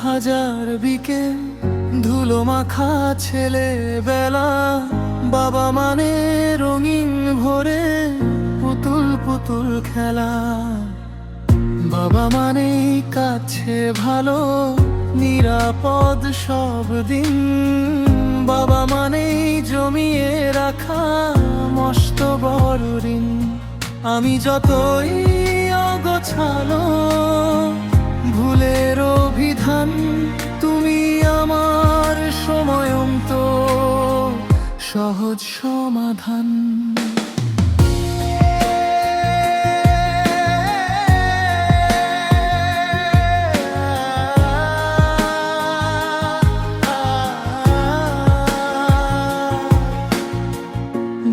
হাজার বিকেল ধুলো মাখা ছেলেবেলা, বাবা মানে রঙিন ভোরে পুতুল পুতুল খেলা। বাবা মানে কাছে ভালো নিরাপদ সব দিন, বাবা মানে জমিয়ে রাখা মস্ত বড় ঋণ। আমি যতই অগোছালো ভুলের অভিধান, তুমি আমার সময়ন্ত সহজ সমাধান।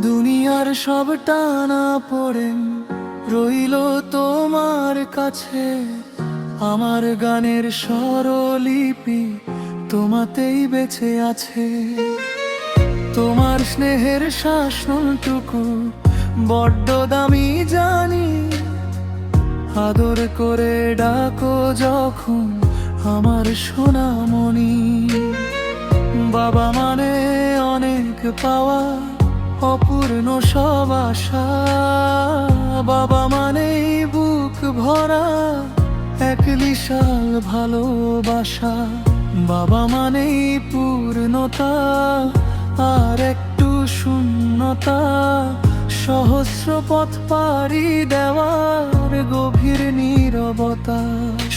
দুনিয়ার সব টানা পড়ে রইল তোমার কাছে, আমার গানের স্বরলিপি তোমাতেই বেঁচে আছে। তোমার স্নেহের শাসনটুকু বড্ড দামি জানি, আদর করে ডাকো যখন আমার সোনামণি। বাবা মানে অনেক পাওয়া অপূর্ণ সব আশা, বাবা মানেই বুক ভরা এক বিশাল ভালোবাসা। বাবা মানেই পূর্ণতা আর একটু শূন্যতা, সহস্র পথ পাড়ি দেওয়ার গভীর নীরবতা।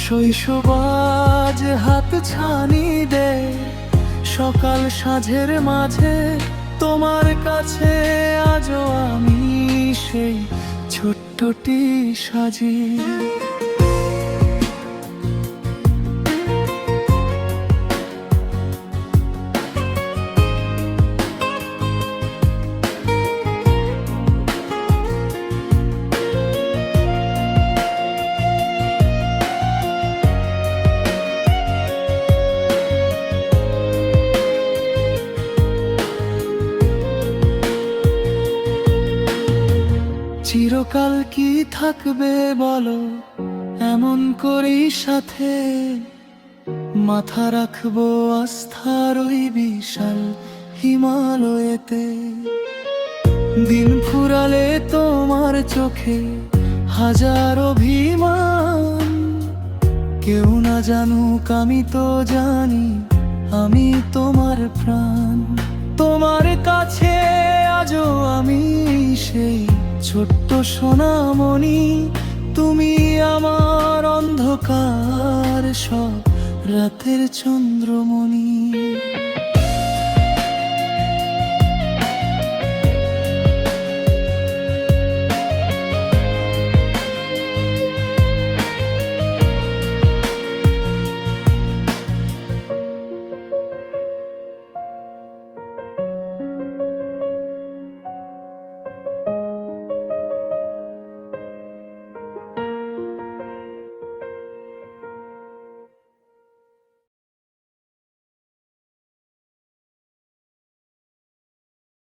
শৈশবাজ হাত ছানি দে সকাল সাঁঝের মাঝে, তোমার কাছে আজও আমি সেই ছোট্টটি সাজি। চিরকাল কি থাকবে বলো এমন করেই সাথে, মাথা রাখবো আস্থার ওই বিশাল হিমালয়েতে। দিন ফুরালে তোমার চোখে হাজার অভিমান, কেউ না জানুক আমি তো জানি আমি তোমার প্রাণ। তোমার কাছে আজও আমি সেই ছোট্ট সোনামণি, তুমি আমার অন্ধকার সব রাতের চন্দ্রমণি।